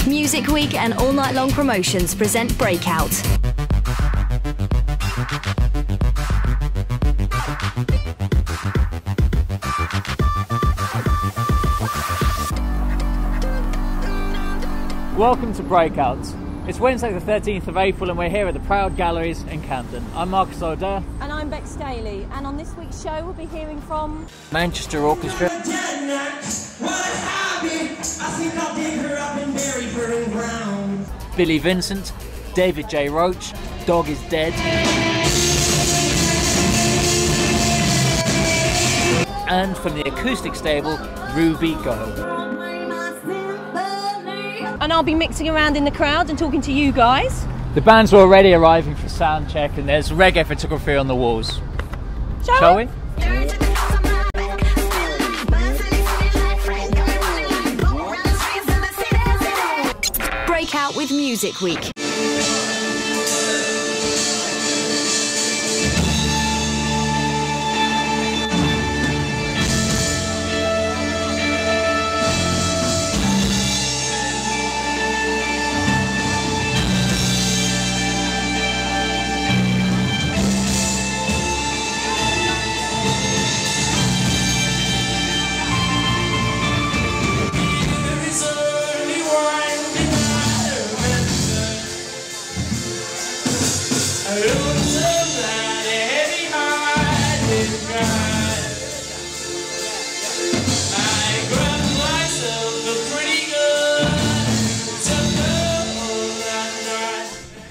Music Week and All Night Long Promotions present Breakout. Welcome to Breakout. It's Wednesday the 13th of April and we're here at the Proud Galleries in Camden. I'm Marcus O'Dare. And I'm Bex Staley, and on this week's show we'll be hearing from Manchester Orchestra, Billy Vincent, David J. Roach, Dog is Dead, and from the acoustic stable, Ruby Goe. and I'll be mixing around in the crowd and talking to you guys. The bands were already arriving for sound check and there's reggae photography on the walls. Shall we? Breakout with Music Week.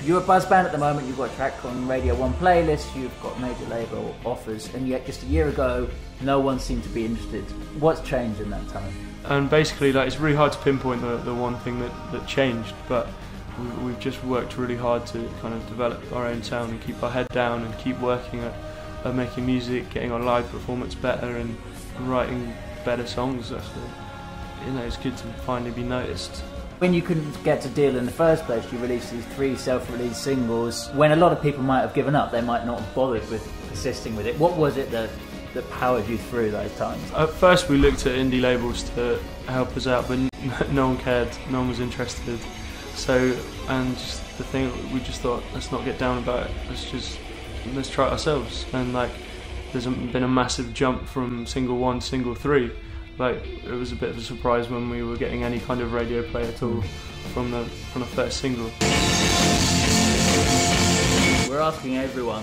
You're a buzz band at the moment, you've got a track on Radio 1 playlist, you've got major label offers, and yet just a year ago, no one seemed to be interested. What's changed in that time? And basically, it's really hard to pinpoint the one thing that changed, but we've just worked really hard to kind of develop our own sound and keep our head down and keep working at making music, getting our live performance better and writing better songs. It's good to finally be noticed. When you couldn't get a deal in the first place, you released these 3 self-released singles. When a lot of people might have given up, they might not have bothered with persisting with it. What was it that powered you through those times? At first we looked at indie labels to help us out, but no one cared, no one was interested. So, and just the thing, we just thought, let's not get down about it, let's try it ourselves. And there's been a massive jump from single 1 to single 3. It was a bit of a surprise when we were getting any kind of radio play at all from the first single. We're asking everyone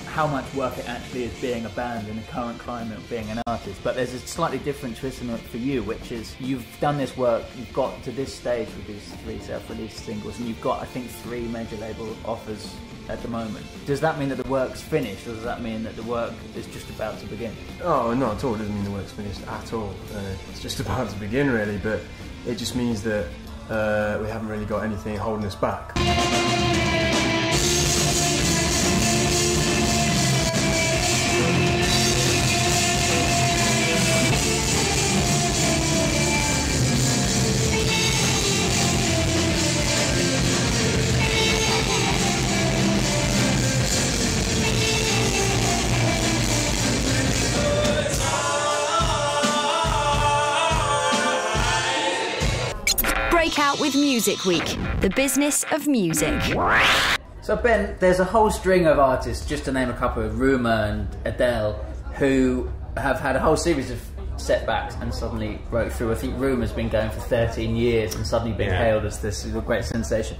how much work it actually is being a band in the current climate of being an artist, but there's a slightly different twist in it for you, which is you've done this work, you've got to this stage with these 3 self-released singles, and you've got, I think, 3 major label offers at the moment. Does that mean that the work's finished, or does that mean that the work is just about to begin? Oh, not at all. It doesn't mean the work's finished at all. It's just about to begin, really, but it just means that we haven't really got anything holding us back. Breakout with Music Week, the business of music. So Ben, there's a whole string of artists, just to name a couple, Rumour and Adele, who have had a whole series of setbacks and suddenly broke through. I think Rumour's been going for 13 years and suddenly been hailed as this great sensation.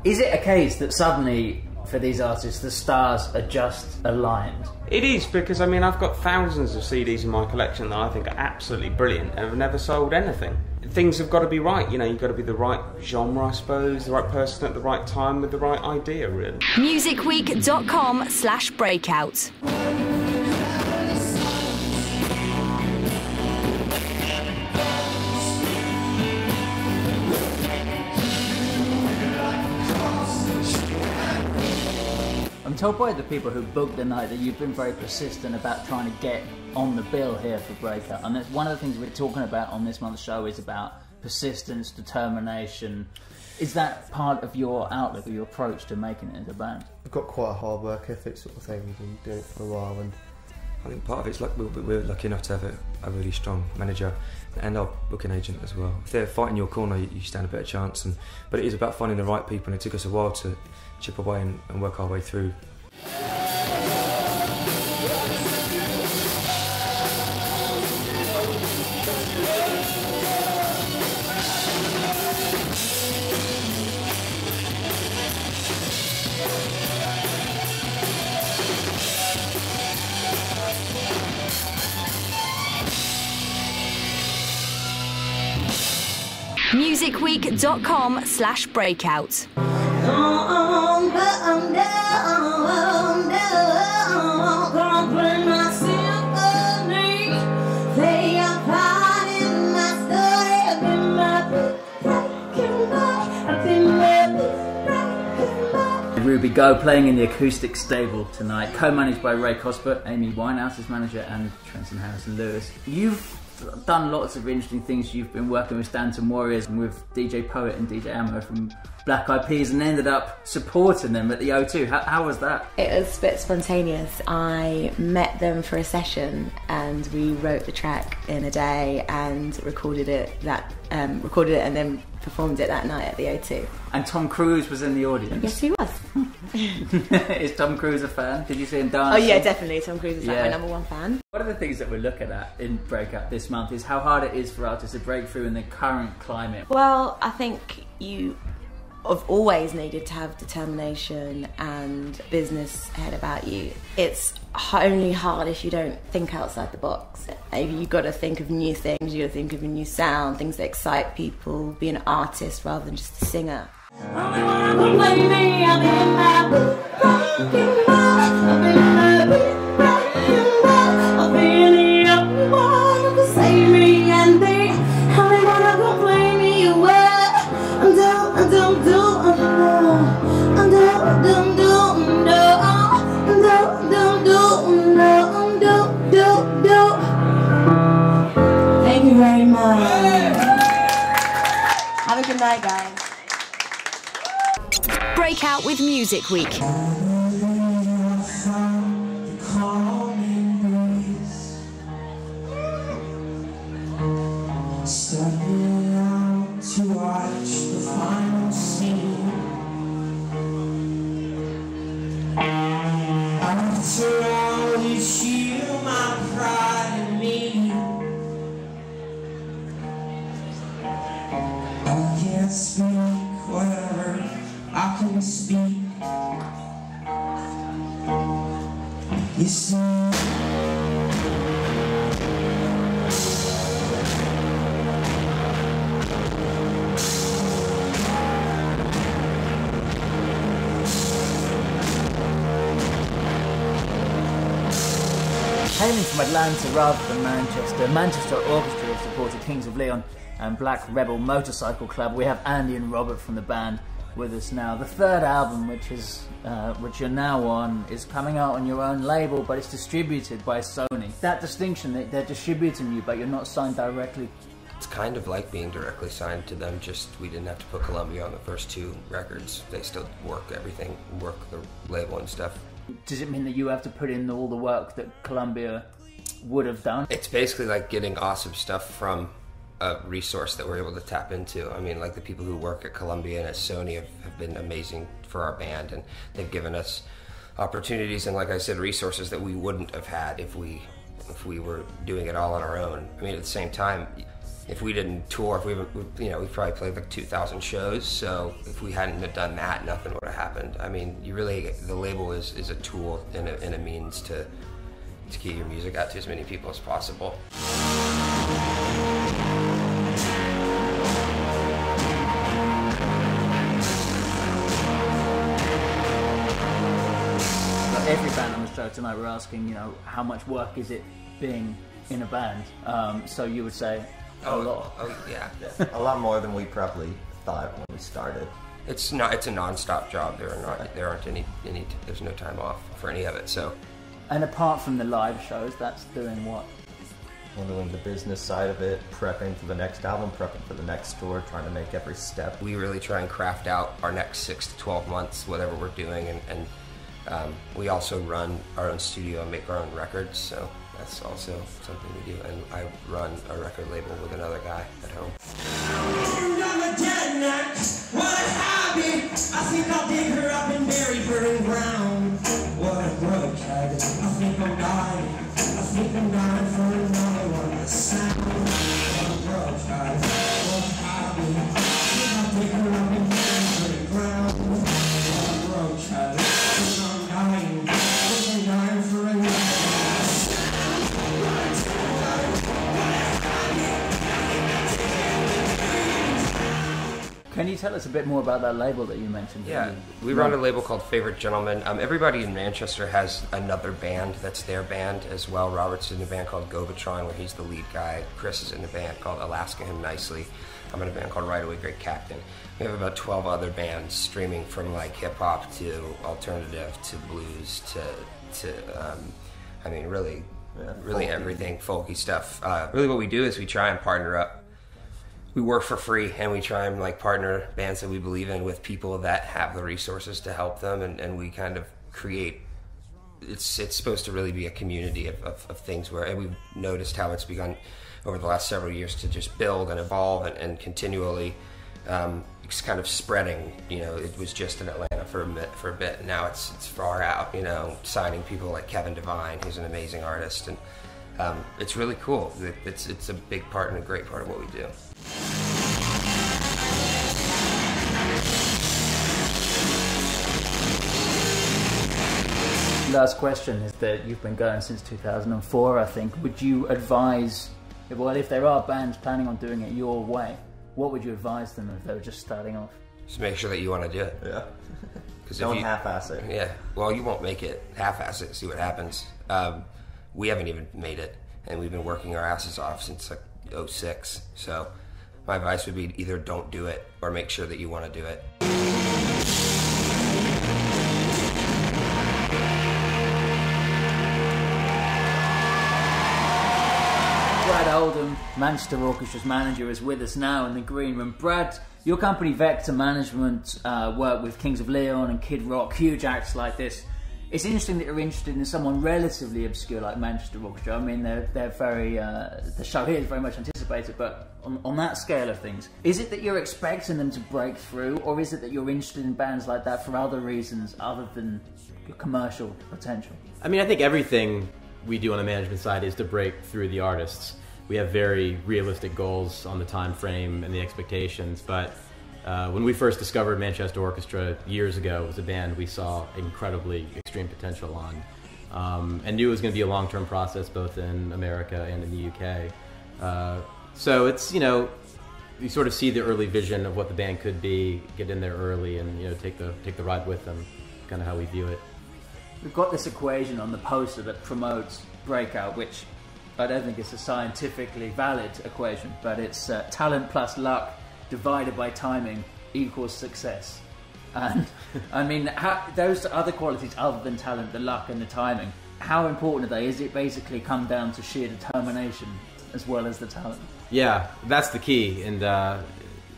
Is it a case that suddenly, for these artists, the stars are just aligned? It is, because I mean I've got thousands of CDs in my collection that I think are absolutely brilliant and have never sold anything. Things have got to be right, you've got to be the right genre, I suppose, the right person at the right time with the right idea, really. musicweek.com/breakout. I'm told by the people who booked the night that you've been very persistent about trying to get on the bill here for Breakout, and that's one of the things we're talking about on this month's show is about persistence, determination. Is that part of your outlook or your approach to making it as a band? I've got quite a hard work ethic sort of thing, I've been doing it for a while, and I think part of it's like we're lucky enough to have a really strong manager and our booking agent as well. If they're fighting your corner, you stand a better chance. But it is about finding the right people, and it took us a while to chip away and work our way through. musicweek.com/breakout. Ruby Goe playing in the acoustic stable tonight, co-managed by Ray Cosbert, Amy Winehouse's manager, and Trenton Harrison Lewis. You've done lots of interesting things. You've been working with Stanton Warriors and with DJ Poet and DJ Ammo from Black Eyed Peas, and ended up supporting them at the O2. How was that? It was a bit spontaneous. I met them for a session and we wrote the track in a day and recorded it and then performed it that night at the O2. And Tom Cruise was in the audience. Yes, he was. Is Tom Cruise a fan? Did you see him dance? Oh yeah, definitely. Tom Cruise is like my #1 fan. One of the things that we're looking at in Breakout this month is how hard it is for artists to break through in the current climate. Well, I think you have always needed to have determination and business head about you. It's only hard if you don't think outside the box. You've got to think of new things, you've got to think of a new sound, things that excite people, be an artist rather than just a singer. Thank you very much. Have a good night, guys. Breakout with Music Week. Stepping out to watch the final scene. After all this, you, my pride in me. I can't speak whatever I can speak. You see. Hailing from Atlanta rather than Manchester, Manchester Orchestra have supported Kings of Leon and Black Rebel Motorcycle Club. We have Andy and Robert from the band with us now. The third album, which you're now on, is coming out on your own label, but it's distributed by Sony. That distinction, they're distributing you, but you're not signed directly. It's kind of like being directly signed to them, just we didn't have to put Columbia on the first 2 records. They still work everything, work the label and stuff. Does it mean that you have to put in all the work that Columbia would have done? It's basically like getting awesome stuff from a resource that we're able to tap into. I mean, like the people who work at Columbia and at Sony have been amazing for our band, and they've given us opportunities and, like I said, resources that we wouldn't have had if we were doing it all on our own. I mean, at the same time, if we didn't tour, we probably played like 2,000 shows. So if we hadn't have done that, nothing would have happened. I mean, the label is a tool and a means to get your music out to as many people as possible. Every band on the show tonight, we're asking, how much work is it being in a band? So you would say a lot. Oh yeah. A lot more than we probably thought when we started. It's a non-stop job. There's no time off for any of it. So. And apart from the live shows, that's doing what? We're doing the business side of it, prepping for the next album, prepping for the next tour, trying to make every step. We really try and craft out our next 6 to 12 months, whatever we're doing, and We also run our own studio and make our own records, so that's also something we do. And I run a record label with another guy at home. What a hobby! I think I'll dig her up and bury her in ground. What a broke head! I think I'm dying. I think I'm dying for another one to sound. What a broke head! What a hobby! I think I'll dig her up and bury her in ground. What a broke head! I think I'm dying. I think I'm dying for another one to sound. What a Can you tell us a bit more about that label that you mentioned? Yeah, we run a label called Favorite Gentleman. Everybody in Manchester has another band that's their band as well. Robert's in a band called Govatron, where he's the lead guy. Chris is in a band called Alaska Him Nicely. I'm in a band called Right Away Great Captain. We have about 12 other bands streaming from like hip hop to alternative to blues to I mean really everything, folky stuff. Really what we do is we try and partner up. We work for free, and we try and like partner bands that we believe in with people that have the resources to help them, and we kind of create. It's supposed to really be a community of things where, and we've noticed how it's begun over the last several years to just build and evolve and continually it's kind of spreading. You know, it was just in Atlanta for a bit, and now it's far out. You know, signing people like Kevin Devine, who's an amazing artist, and it's really cool. It's a big part and a great part of what we do. Last question is that you've been going since 2004, I think. Would you advise, well, if there are bands planning on doing it your way, what would you advise them if they were just starting off? Just make sure that you want to do it. Yeah. Because don't half-ass it. Yeah. Well, you won't make it. Half-ass it. See what happens. We haven't even made it, and we've been working our asses off since like '06. So my advice would be either don't do it or make sure that you want to do it. Brad Oldham, Manchester Orchestra's manager, is with us now in the green room. Brad, your company Vector Management work with Kings of Leon and Kid Rock, huge acts like this. It's interesting that you're interested in someone relatively obscure like Manchester Orchestra. I mean, they're very, the show here is very much anticipated, but on that scale of things, is it that you're expecting them to break through, or is it that you're interested in bands like that for other reasons other than your commercial potential? I mean, I think everything we do on the management side is to break through the artists. We have very realistic goals on the time frame and the expectations, but when we first discovered Manchester Orchestra years ago, it was a band we saw incredibly extreme potential on, and knew it was going to be a long-term process both in America and in the UK. So it's, you know, you sort of see the early vision of what the band could be, get in there early, and, you know, take the ride with them. Kind of how we view it. We've got this equation on the poster that promotes Breakout, which I don't think it's a scientifically valid equation, but it's talent plus luck divided by timing equals success. And I mean, those other qualities other than talent, the luck and the timing, how important are they? Is it basically come down to sheer determination as well as the talent? Yeah, that's the key, and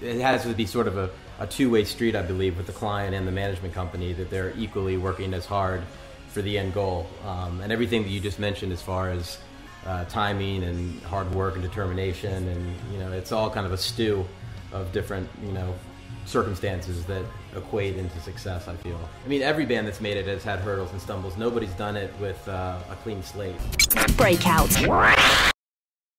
it has to be sort of a two-way street, I believe, with the client and the management company, that they're equally working as hard for the end goal. And everything that you just mentioned as far as timing and hard work and determination, and, you know, it's all kind of a stew of different, you know, circumstances that equate into success, I feel. I mean, every band that's made it has had hurdles and stumbles. Nobody's done it with a clean slate. Breakout.